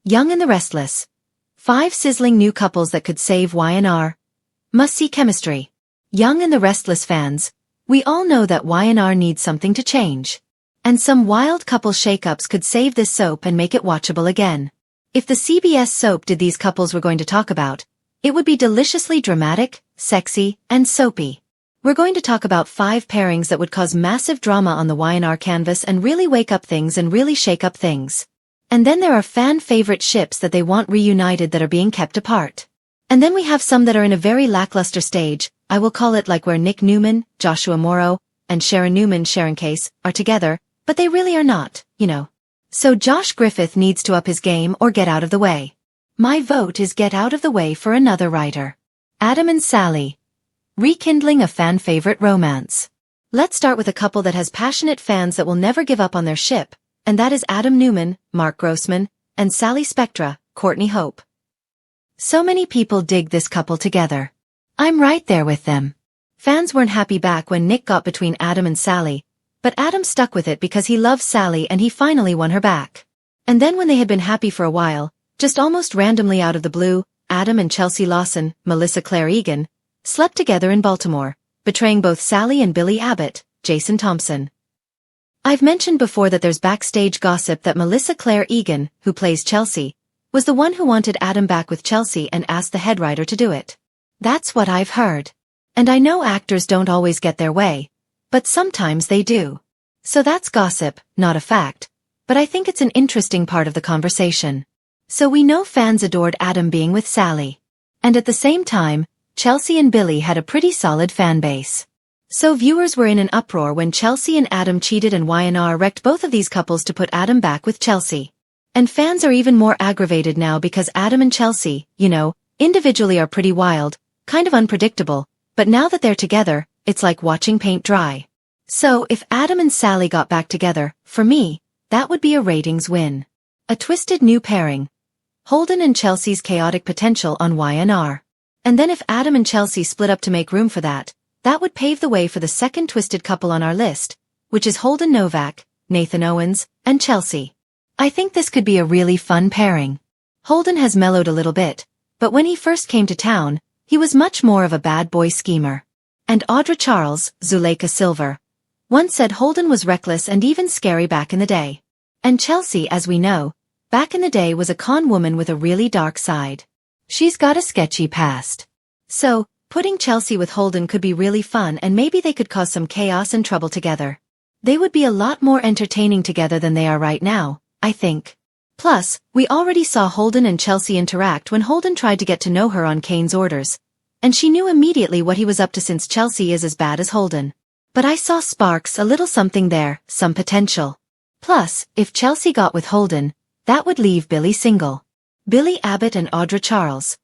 Young and the Restless. 5 sizzling new couples that could save Y&R. Must-see chemistry. Young and the Restless fans, we all know that Y&R needs something to change. And some wild couple shakeups could save this soap and make it watchable again. If the CBS soap did these couples we're going to talk about, it would be deliciously dramatic, sexy, and soapy. We're going to talk about 5 pairings that would cause massive drama on the Y&R canvas and really wake up things and really shake up things. And then there are fan-favorite ships that they want reunited that are being kept apart. And then we have some that are in a very lackluster stage, I will call it like where Nick Newman, Joshua Morrow, and Sharon Newman Sharon Case are together, but they really are not, you know. So Josh Griffith needs to up his game or get out of the way. My vote is get out of the way for another writer. Adam and Sally. Rekindling a fan-favorite romance. Let's start with a couple that has passionate fans that will never give up on their ship, and that is Adam Newman, Mark Grossman, and Sally Spectra, Courtney Hope. So many people dig this couple together. I'm right there with them. Fans weren't happy back when Nick got between Adam and Sally, but Adam stuck with it because he loves Sally and he finally won her back. And then when they had been happy for a while, just almost randomly out of the blue, Adam and Chelsea Lawson, Melissa Claire Egan, slept together in Baltimore, betraying both Sally and Billy Abbott, Jason Thompson. I've mentioned before that there's backstage gossip that Melissa Claire Egan, who plays Chelsea, was the one who wanted Adam back with Chelsea and asked the head writer to do it. That's what I've heard. And I know actors don't always get their way, but sometimes they do. So that's gossip, not a fact, but I think it's an interesting part of the conversation. So we know fans adored Adam being with Sally. And at the same time, Chelsea and Billy had a pretty solid fan base. So viewers were in an uproar when Chelsea and Adam cheated and Y&R wrecked both of these couples to put Adam back with Chelsea. And fans are even more aggravated now because Adam and Chelsea, you know, individually are pretty wild, kind of unpredictable, but now that they're together, it's like watching paint dry. So if Adam and Sally got back together, for me, that would be a ratings win. A twisted new pairing. Holden and Chelsea's chaotic potential on Y&R. And then if Adam and Chelsea split up to make room for that, that would pave the way for the second twisted couple on our list, which is Holden Novak, Nathan Owens, and Chelsea. I think this could be a really fun pairing. Holden has mellowed a little bit, but when he first came to town, he was much more of a bad boy schemer. And Audra Charles, Zuleika Silver, once said Holden was reckless and even scary back in the day. And Chelsea, as we know, back in the day was a con woman with a really dark side. She's got a sketchy past. So, putting Chelsea with Holden could be really fun and maybe they could cause some chaos and trouble together. They would be a lot more entertaining together than they are right now, I think. Plus, we already saw Holden and Chelsea interact when Holden tried to get to know her on Kane's orders. And she knew immediately what he was up to since Chelsea is as bad as Holden. But I saw sparks, a little something there, some potential. Plus, if Chelsea got with Holden, that would leave Billy single. Billy Abbott and Audra Charles.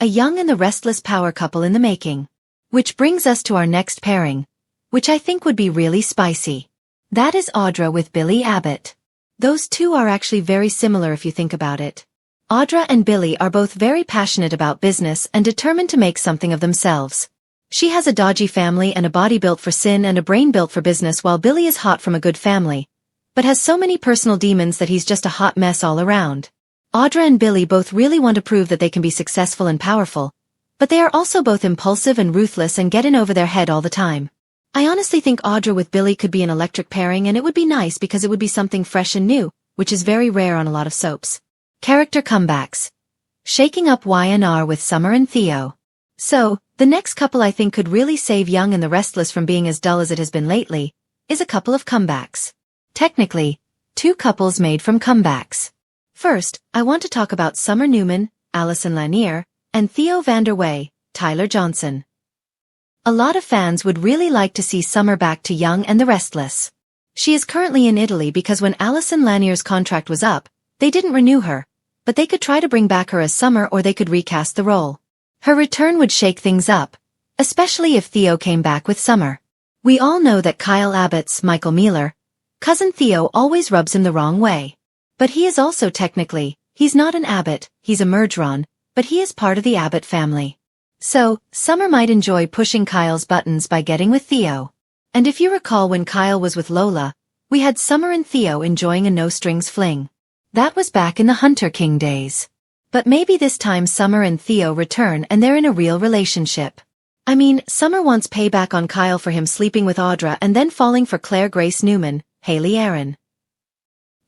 A young and the Restless power couple in the making. Which brings us to our next pairing, which I think would be really spicy. That is Audra with Billy Abbott. Those two are actually very similar if you think about it. Audra and Billy are both very passionate about business and determined to make something of themselves. She has a dodgy family and a body built for sin and a brain built for business while Billy is hot from a good family, but has so many personal demons that he's just a hot mess all around. Audra and Billy both really want to prove that they can be successful and powerful, but they are also both impulsive and ruthless and get in over their head all the time. I honestly think Audra with Billy could be an electric pairing and it would be nice because it would be something fresh and new, which is very rare on a lot of soaps. Character comebacks. Shaking up Y&R with Summer and Theo. So, the next couple I think could really save Young and the Restless from being as dull as it has been lately, is a couple of comebacks. Technically, 2 couples made from comebacks. First, I want to talk about Summer Newman, Allison Lanier, and Theo Vanderway, Tyler Johnson. A lot of fans would really like to see Summer back to Young and the Restless. She is currently in Italy because when Allison Lanier's contract was up, they didn't renew her, but they could try to bring back her as Summer or they could recast the role. Her return would shake things up, especially if Theo came back with Summer. We all know that Kyle Abbott's Michael Mealer, cousin Theo always rubs him the wrong way. But he is also technically, he's not an Abbott, he's a Mergeron, but he is part of the Abbott family. So, Summer might enjoy pushing Kyle's buttons by getting with Theo. And if you recall when Kyle was with Lola, we had Summer and Theo enjoying a no-strings fling. That was back in the Hunter King days. But maybe this time Summer and Theo return and they're in a real relationship. I mean, Summer wants payback on Kyle for him sleeping with Audra and then falling for Claire Grace Newman, Haley Aaron.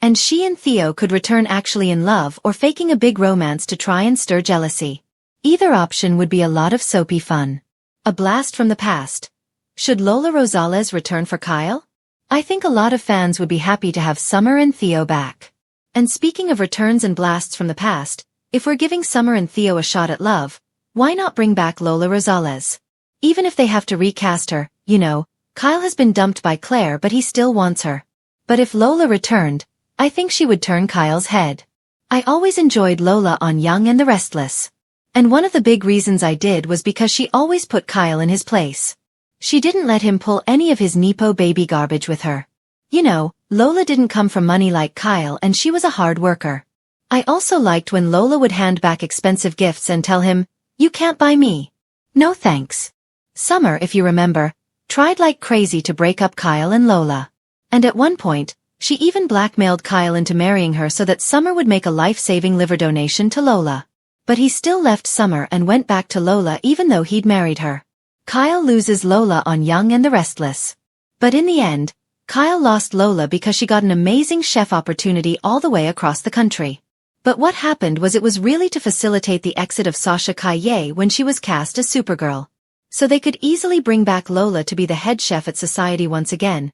And she and Theo could return actually in love or faking a big romance to try and stir jealousy. Either option would be a lot of soapy fun. A blast from the past. Should Lola Rosales return for Kyle? I think a lot of fans would be happy to have Summer and Theo back. And speaking of returns and blasts from the past, if we're giving Summer and Theo a shot at love, why not bring back Lola Rosales? Even if they have to recast her, you know, Kyle has been dumped by Claire but he still wants her. But if Lola returned, I think she would turn Kyle's head. I always enjoyed Lola on Young and the Restless. And one of the big reasons I did was because she always put Kyle in his place. She didn't let him pull any of his Nepo baby garbage with her. You know, Lola didn't come from money like Kyle and she was a hard worker. I also liked when Lola would hand back expensive gifts and tell him, "You can't buy me." No thanks. Summer, if you remember, tried like crazy to break up Kyle and Lola. And at one point, she even blackmailed Kyle into marrying her so that Summer would make a life-saving liver donation to Lola. But he still left Summer and went back to Lola even though he'd married her. Kyle loses Lola on Young and the Restless. But in the end, Kyle lost Lola because she got an amazing chef opportunity all the way across the country. But what happened was it was really to facilitate the exit of Sasha Calle when she was cast as Supergirl. So they could easily bring back Lola to be the head chef at Society once again,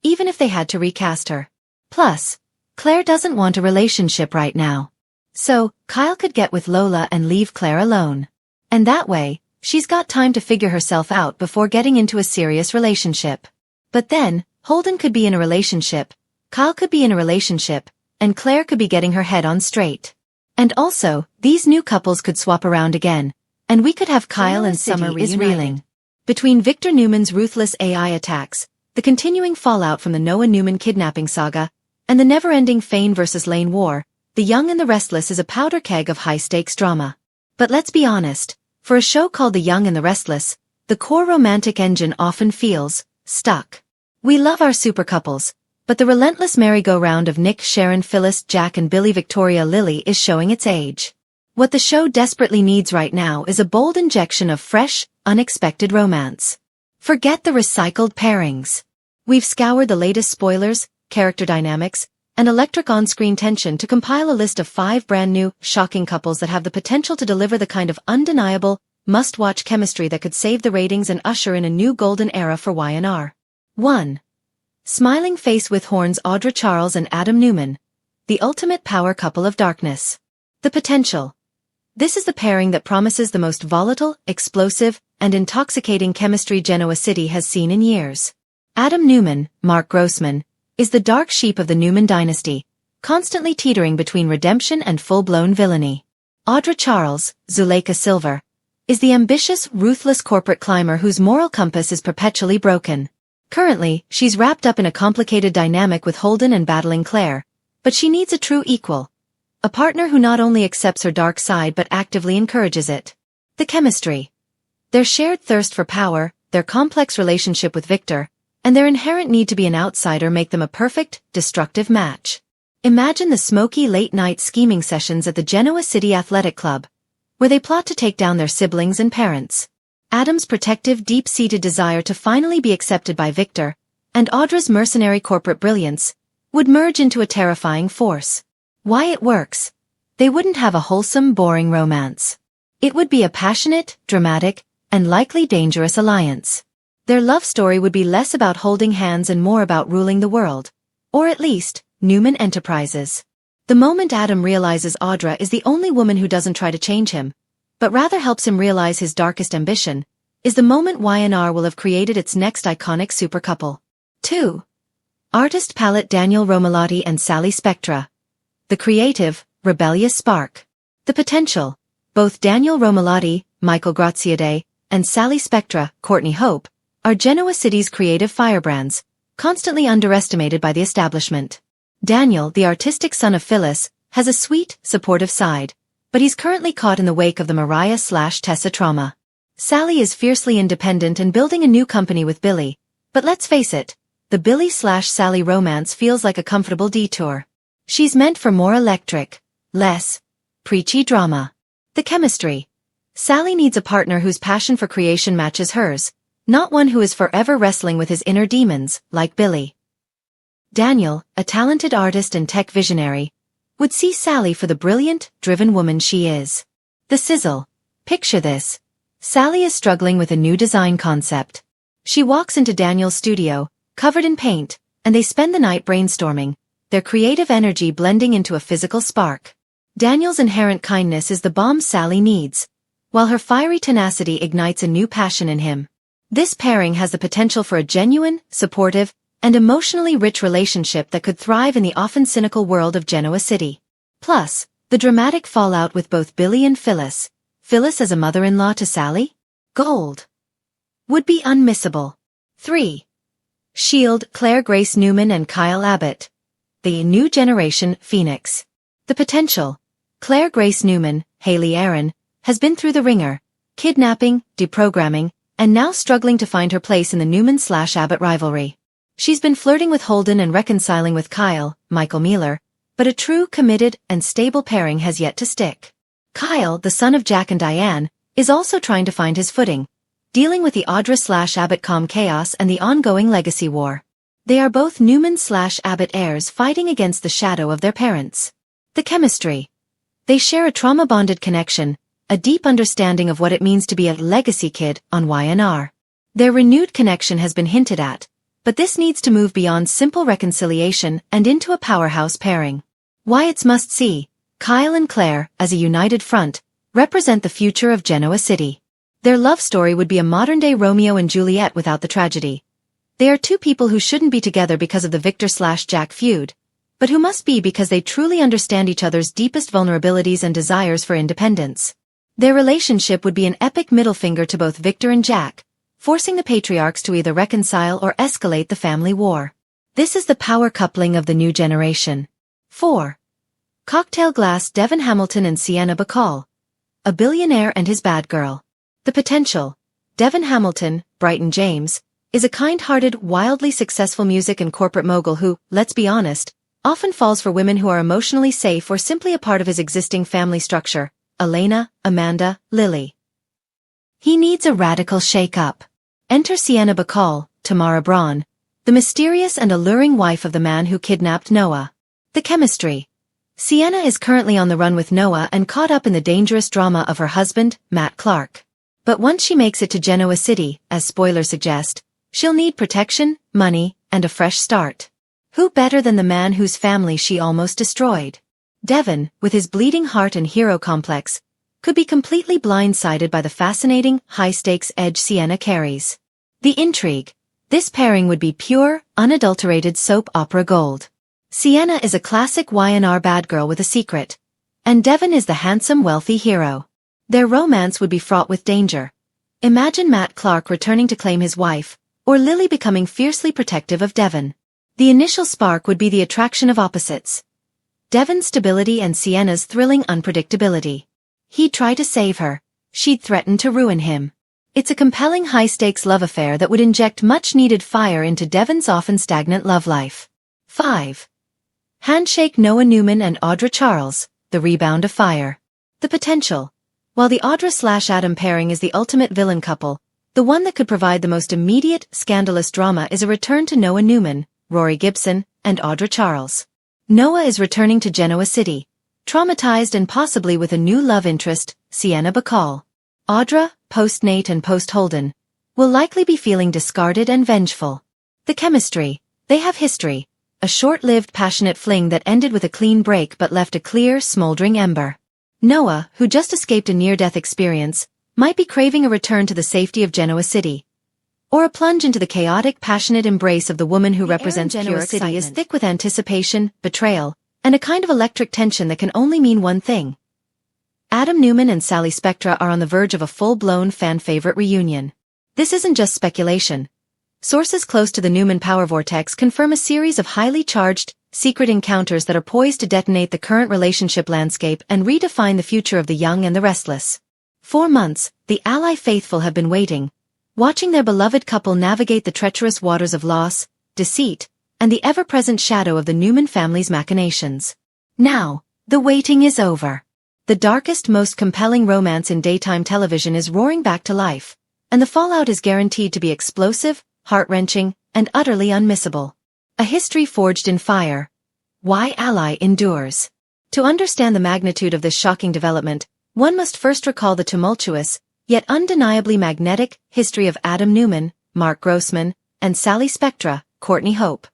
even if they had to recast her. Plus, Claire doesn't want a relationship right now. So, Kyle could get with Lola and leave Claire alone. And that way, she's got time to figure herself out before getting into a serious relationship. But then, Holden could be in a relationship, Kyle could be in a relationship, and Claire could be getting her head on straight. And also, these new couples could swap around again, and we could have Kyle and Summer reuniting. Between Victor Newman's ruthless AI attacks, the continuing fallout from the Noah Newman kidnapping saga, and the never-ending Fane vs. Lane war, The Young and the Restless is a powder keg of high-stakes drama. But let's be honest, for a show called The Young and the Restless, the core romantic engine often feels stuck. We love our super couples, but the relentless merry-go-round of Nick, Sharon, Phyllis, Jack and Billy Victoria Lily is showing its age. What the show desperately needs right now is a bold injection of fresh, unexpected romance. Forget the recycled pairings. We've scoured the latest spoilers, character dynamics, and electric on-screen tension to compile a list of 5 brand-new, shocking couples that have the potential to deliver the kind of undeniable, must-watch chemistry that could save the ratings and usher in a new golden era for Y&R. 1. Smiling Face with Horns Audra Charles and Adam Newman. The ultimate power couple of darkness. The potential. This is the pairing that promises the most volatile, explosive, and intoxicating chemistry Genoa City has seen in years. Adam Newman, Mark Grossman, is the dark sheep of the Newman dynasty, constantly teetering between redemption and full-blown villainy. Audra Charles, Zuleika Silver, is the ambitious, ruthless corporate climber whose moral compass is perpetually broken. Currently, she's wrapped up in a complicated dynamic with Holden and battling Claire, but she needs a true equal. A partner who not only accepts her dark side but actively encourages it. The chemistry. Their shared thirst for power, their complex relationship with Victor, and their inherent need to be an outsider make them a perfect, destructive match. Imagine the smoky late-night scheming sessions at the Genoa City Athletic Club, where they plot to take down their siblings and parents. Adam's protective, deep-seated desire to finally be accepted by Victor, and Audra's mercenary corporate brilliance, would merge into a terrifying force. Why it works? They wouldn't have a wholesome, boring romance. It would be a passionate, dramatic, and likely dangerous alliance. Their love story would be less about holding hands and more about ruling the world. Or at least, Newman Enterprises. The moment Adam realizes Audra is the only woman who doesn't try to change him, but rather helps him realize his darkest ambition, is the moment Y&R will have created its next iconic super couple. 2. Artist palette Daniel Romalotti and Sally Spectra. The creative, rebellious spark. The potential. Both Daniel Romalotti, Michael Graziadei, and Sally Spectra, Courtney Hope, are Genoa City's creative firebrands, constantly underestimated by the establishment. Daniel, the artistic son of Phyllis, has a sweet, supportive side, but he's currently caught in the wake of the Mariah/Tessa trauma. Sally is fiercely independent and building a new company with Billy, but let's face it, the Billy/Sally romance feels like a comfortable detour. She's meant for more electric, less preachy drama. The chemistry. Sally needs a partner whose passion for creation matches hers, not one who is forever wrestling with his inner demons, like Billy. Daniel, a talented artist and tech visionary, would see Sally for the brilliant, driven woman she is. The sizzle. Picture this. Sally is struggling with a new design concept. She walks into Daniel's studio, covered in paint, and they spend the night brainstorming, their creative energy blending into a physical spark. Daniel's inherent kindness is the bomb Sally needs, while her fiery tenacity ignites a new passion in him. This pairing has the potential for a genuine, supportive, and emotionally rich relationship that could thrive in the often cynical world of Genoa City. Plus, the dramatic fallout with both Billy and Phyllis. Phyllis as a mother-in-law to Sally? Gold. Would be unmissable. 3. Shield, Claire Grace Newman and Kyle Abbott. The new generation Phoenix. The potential. Claire Grace Newman, Haley Aaron, has been through the ringer, kidnapping, deprogramming, and now struggling to find her place in the Newman/Abbott rivalry. She's been flirting with Holden and reconciling with Kyle, Michael Mealer, but a true, committed, and stable pairing has yet to stick. Kyle, the son of Jack and Diane, is also trying to find his footing, dealing with the Audra/Abbott chaos and the ongoing legacy war. They are both Newman/Abbott heirs fighting against the shadow of their parents. The chemistry. They share a trauma-bonded connection, a deep understanding of what it means to be a legacy kid on Y&R. Their renewed connection has been hinted at, but this needs to move beyond simple reconciliation and into a powerhouse pairing. Wyatt's must-see. Kyle and Claire, as a united front, represent the future of Genoa City. Their love story would be a modern-day Romeo and Juliet without the tragedy. They are two people who shouldn't be together because of the Victor/Jack feud, but who must be because they truly understand each other's deepest vulnerabilities and desires for independence. Their relationship would be an epic middle finger to both Victor and Jack, forcing the patriarchs to either reconcile or escalate the family war. This is the power coupling of the new generation. 4. Cocktail Glass Devin Hamilton and Sienna Bacall. A billionaire and his bad girl. The potential. Devin Hamilton, Brighton James, is a kind-hearted, wildly successful music and corporate mogul who, let's be honest, often falls for women who are emotionally safe or simply a part of his existing family structure. Elena, Amanda, Lily. He needs a radical shake-up. Enter Sienna Bacall, Tamara Braun, the mysterious and alluring wife of the man who kidnapped Noah. The chemistry. Sienna is currently on the run with Noah and caught up in the dangerous drama of her husband, Matt Clark. But once she makes it to Genoa City, as spoilers suggest, she'll need protection, money, and a fresh start. Who better than the man whose family she almost destroyed? Devin, with his bleeding heart and hero complex, could be completely blindsided by the fascinating, high-stakes edge Sienna carries. The intrigue. This pairing would be pure, unadulterated soap opera gold. Sienna is a classic Y&R bad girl with a secret, and Devin is the handsome, wealthy hero. Their romance would be fraught with danger. Imagine Matt Clark returning to claim his wife, or Lily becoming fiercely protective of Devin. The initial spark would be the attraction of opposites. Devin's stability and Sienna's thrilling unpredictability. He'd try to save her. She'd threaten to ruin him. It's a compelling high-stakes love affair that would inject much-needed fire into Devin's often stagnant love life. 5. Handshake Noah Newman and Audra Charles, the rebound of fire. The potential. While the Audra/Adam pairing is the ultimate villain couple, the one that could provide the most immediate, scandalous drama is a return to Noah Newman, Rory Gibson, and Audra Charles. Noah is returning to Genoa City, traumatized and possibly with a new love interest, Sienna Bacall. Audra, post-Nate and post-Holden, will likely be feeling discarded and vengeful. The chemistry. They have history, a short-lived passionate fling that ended with a clean break but left a clear, smoldering ember. Noah, who just escaped a near-death experience, might be craving a return to the safety of Genoa City, or a plunge into the chaotic, passionate embrace of the woman who represents Genoa City is thick with anticipation, betrayal, and a kind of electric tension that can only mean one thing. Adam Newman and Sally Spectra are on the verge of a full-blown fan-favorite reunion. This isn't just speculation. Sources close to the Newman power vortex confirm a series of highly charged, secret encounters that are poised to detonate the current relationship landscape and redefine the future of the young and the restless. 4 months, the Ally faithful have been waiting, watching their beloved couple navigate the treacherous waters of loss, deceit, and the ever-present shadow of the Newman family's machinations. Now, the waiting is over. The darkest, most compelling romance in daytime television is roaring back to life, and the fallout is guaranteed to be explosive, heart-wrenching, and utterly unmissable. A history forged in fire. Why Ally endures. To understand the magnitude of this shocking development, one must first recall the tumultuous, yet undeniably magnetic, history of Adam Newman, Mark Grossman, and Sally Spectra, Courtney Hope.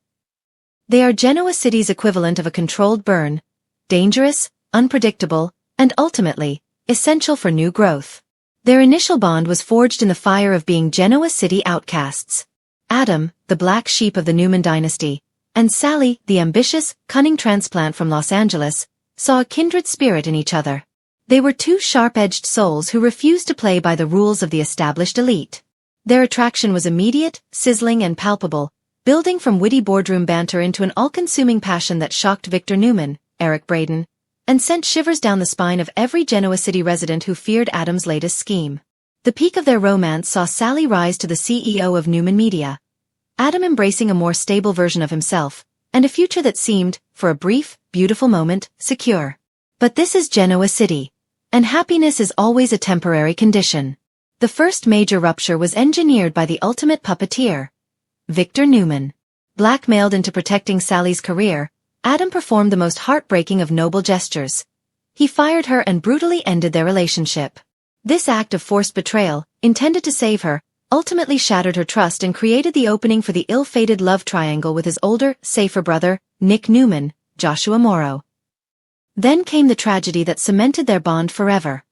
They are Genoa City's equivalent of a controlled burn, dangerous, unpredictable, and ultimately, essential for new growth. Their initial bond was forged in the fire of being Genoa City outcasts. Adam, the black sheep of the Newman dynasty, and Sally, the ambitious, cunning transplant from Los Angeles, saw a kindred spirit in each other. They were two sharp-edged souls who refused to play by the rules of the established elite. Their attraction was immediate, sizzling, and palpable, building from witty boardroom banter into an all-consuming passion that shocked Victor Newman, Eric Braeden, and sent shivers down the spine of every Genoa City resident who feared Adam's latest scheme. The peak of their romance saw Sally rise to the CEO of Newman Media, Adam embracing a more stable version of himself, and a future that seemed, for a brief, beautiful moment, secure. But this is Genoa City, and happiness is always a temporary condition. The first major rupture was engineered by the ultimate puppeteer, Victor Newman. Blackmailed into protecting Sally's career, Adam performed the most heartbreaking of noble gestures. He fired her and brutally ended their relationship. This act of forced betrayal, intended to save her, ultimately shattered her trust and created the opening for the ill-fated love triangle with his older, safer brother, Nick Newman, Joshua Morrow. Then came the tragedy that cemented their bond forever.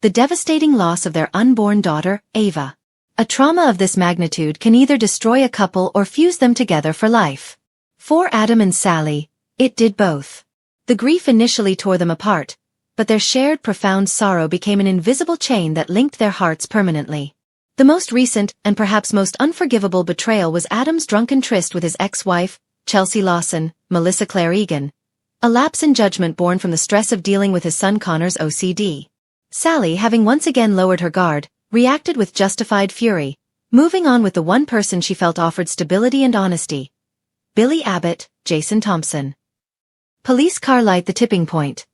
The devastating loss of their unborn daughter, Ava. A trauma of this magnitude can either destroy a couple or fuse them together for life. For Adam and Sally, it did both. The grief initially tore them apart, but their shared profound sorrow became an invisible chain that linked their hearts permanently. The most recent, and perhaps most unforgivable betrayal was Adam's drunken tryst with his ex-wife, Chelsea Lawson, Melissa Claire Egan. A lapse in judgment born from the stress of dealing with his son Connor's OCD. Sally, having once again lowered her guard, reacted with justified fury, moving on with the one person she felt offered stability and honesty. Billy Abbott, Jason Thompson. Police car light. The tipping point.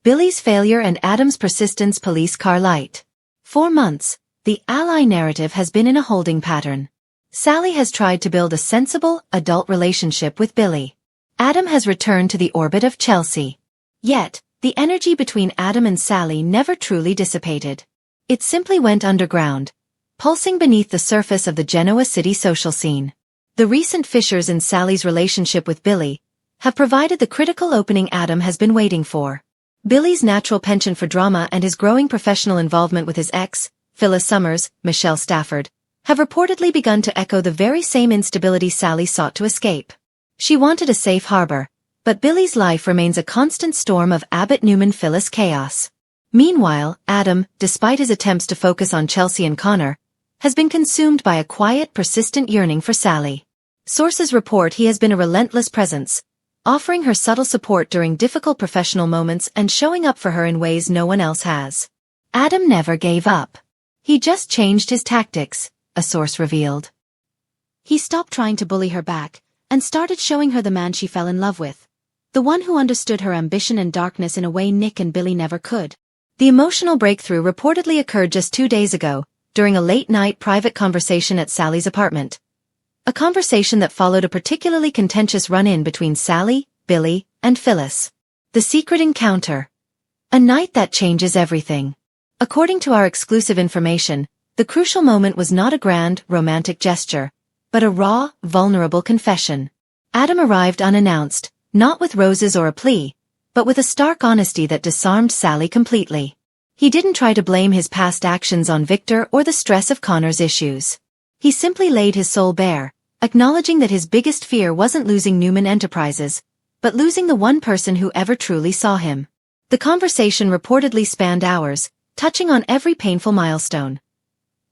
Billy's failure and Adam's persistence. Police car light. 4 months, the ally narrative has been in a holding pattern. Sally has tried to build a sensible, adult relationship with Billy. Adam has returned to the orbit of Chelsea. Yet, the energy between Adam and Sally never truly dissipated. It simply went underground, pulsing beneath the surface of the Genoa City social scene. The recent fissures in Sally's relationship with Billy have provided the critical opening Adam has been waiting for. Billy's natural penchant for drama and his growing professional involvement with his ex, Phyllis Summers, Michelle Stafford, have reportedly begun to echo the very same instability Sally sought to escape. She wanted a safe harbor, but Billy's life remains a constant storm of Abbott-Newman-Phyllis chaos. Meanwhile, Adam, despite his attempts to focus on Chelsea and Connor, has been consumed by a quiet, persistent yearning for Sally. Sources report he has been a relentless presence, offering her subtle support during difficult professional moments and showing up for her in ways no one else has. Adam never gave up. He just changed his tactics, a source revealed. He stopped trying to bully her back, and started showing her the man she fell in love with. The one who understood her ambition and darkness in a way Nick and Billy never could. The emotional breakthrough reportedly occurred just 2 days ago, during a late-night private conversation at Sally's apartment. A conversation that followed a particularly contentious run-in between Sally, Billy, and Phyllis. The secret encounter. A night that changes everything. According to our exclusive information, the crucial moment was not a grand, romantic gesture, but a raw, vulnerable confession. Adam arrived unannounced, not with roses or a plea, but with a stark honesty that disarmed Sally completely. He didn't try to blame his past actions on Victor or the stress of Connor's issues. He simply laid his soul bare, acknowledging that his biggest fear wasn't losing Newman Enterprises, but losing the one person who ever truly saw him. The conversation reportedly spanned hours, touching on every painful milestone.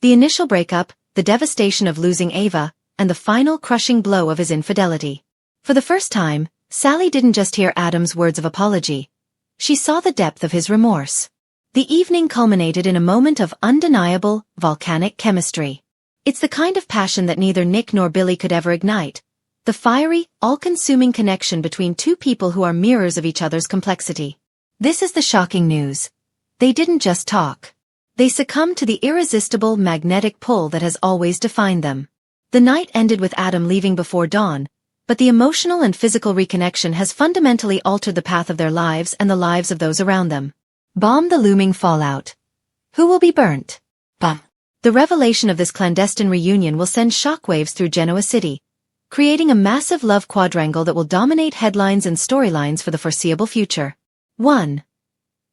The initial breakup, the devastation of losing Ava, and the final crushing blow of his infidelity. For the first time, Sally didn't just hear Adam's words of apology. She saw the depth of his remorse. The evening culminated in a moment of undeniable, volcanic chemistry. It's the kind of passion that neither Nick nor Billy could ever ignite, The fiery, all-consuming connection between two people who are mirrors of each other's complexity. This is the shocking news. They didn't just talk. They succumbed to the irresistible magnetic pull that has always defined them. The night ended with Adam leaving before dawn, but the emotional and physical reconnection has fundamentally altered the path of their lives and the lives of those around them. Bomb the looming fallout. Who will be burnt? Bum. The revelation of this clandestine reunion will send shockwaves through Genoa City, creating a massive love quadrangle that will dominate headlines and storylines for the foreseeable future. 1.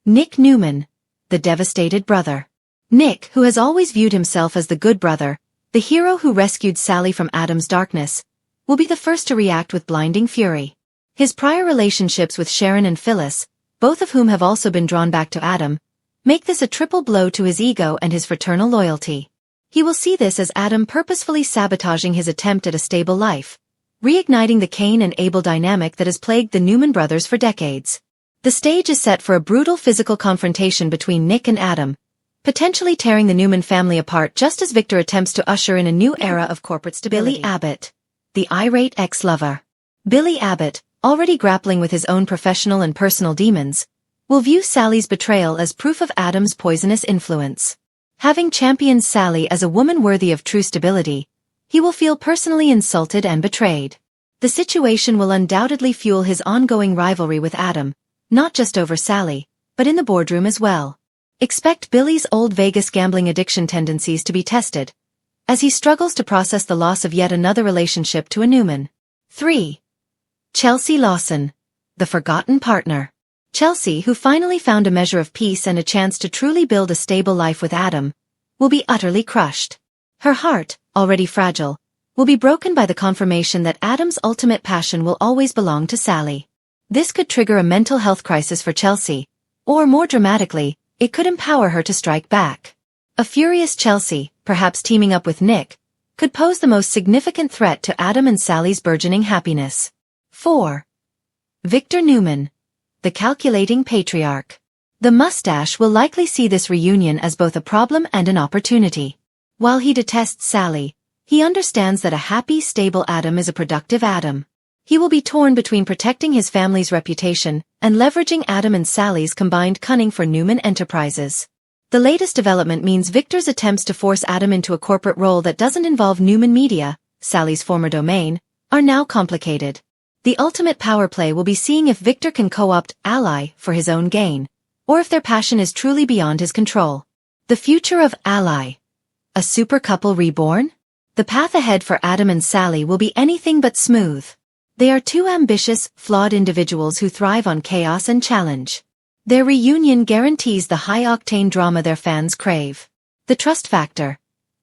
Nick Newman, the devastated brother. Nick, who has always viewed himself as the good brother, the hero who rescued Sally from Adam's darkness, will be the first to react with blinding fury. His prior relationships with Sharon and Phyllis, both of whom have also been drawn back to Adam, make this a triple blow to his ego and his fraternal loyalty. He will see this as Adam purposefully sabotaging his attempt at a stable life, reigniting the Cain and Abel dynamic that has plagued the Newman brothers for decades. The stage is set for a brutal physical confrontation between Nick and Adam, potentially tearing the Newman family apart just as Victor attempts to usher in a new era of corporate stability. Billy Abbott, the irate ex-lover. Billy Abbott, already grappling with his own professional and personal demons, will view Sally's betrayal as proof of Adam's poisonous influence. Having championed Sally as a woman worthy of true stability, he will feel personally insulted and betrayed. The situation will undoubtedly fuel his ongoing rivalry with Adam, not just over Sally, but in the boardroom as well. Expect Billy's old Vegas gambling addiction tendencies to be tested, as he struggles to process the loss of yet another relationship to a Newman. 3. Chelsea Lawson, the forgotten partner. Chelsea, who finally found a measure of peace and a chance to truly build a stable life with Adam, will be utterly crushed. Her heart, already fragile, will be broken by the confirmation that Adam's ultimate passion will always belong to Sally. This could trigger a mental health crisis for Chelsea, or more dramatically, it could empower her to strike back. A furious Chelsea, perhaps teaming up with Nick, could pose the most significant threat to Adam and Sally's burgeoning happiness. 4. Victor Newman, the calculating patriarch. The mustache will likely see this reunion as both a problem and an opportunity. While he detests Sally, he understands that a happy, stable Adam is a productive Adam. He will be torn between protecting his family's reputation and leveraging Adam and Sally's combined cunning for Newman Enterprises. The latest development means Victor's attempts to force Adam into a corporate role that doesn't involve Newman Media, Sally's former domain, are now complicated. The ultimate power play will be seeing if Victor can co-opt Ally for his own gain, or if their passion is truly beyond his control. The future of Ally. A super couple reborn? The path ahead for Adam and Sally will be anything but smooth. They are two ambitious, flawed individuals who thrive on chaos and challenge. Their reunion guarantees the high-octane drama their fans crave. The trust factor.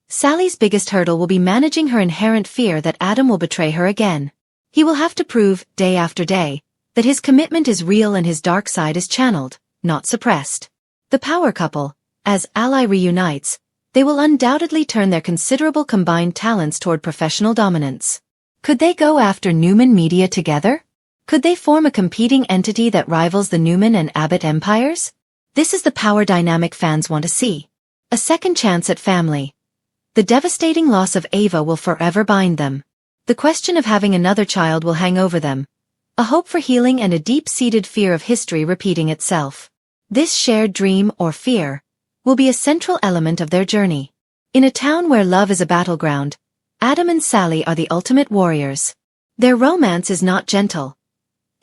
Sally's biggest hurdle will be managing her inherent fear that Adam will betray her again. He will have to prove, day after day, that his commitment is real and his dark side is channeled, not suppressed. The power couple. As Ally reunites, they will undoubtedly turn their considerable combined talents toward professional dominance. Could they go after Newman Media together? Could they form a competing entity that rivals the Newman and Abbott empires? This is the power dynamic fans want to see. A second chance at family. The devastating loss of Ava will forever bind them. The question of having another child will hang over them. A hope for healing and a deep-seated fear of history repeating itself. This shared dream or fear will be a central element of their journey. In a town where love is a battleground, Adam and Sally are the ultimate warriors. Their romance is not gentle.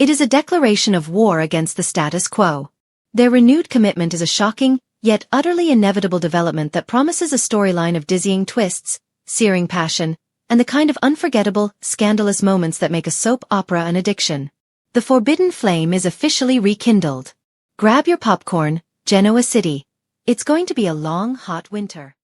It is a declaration of war against the status quo. Their renewed commitment is a shocking, yet utterly inevitable development that promises a storyline of dizzying twists, searing passion, and the kind of unforgettable, scandalous moments that make a soap opera an addiction. The forbidden flame is officially rekindled. Grab your popcorn, Genoa City. It's going to be a long, hot winter.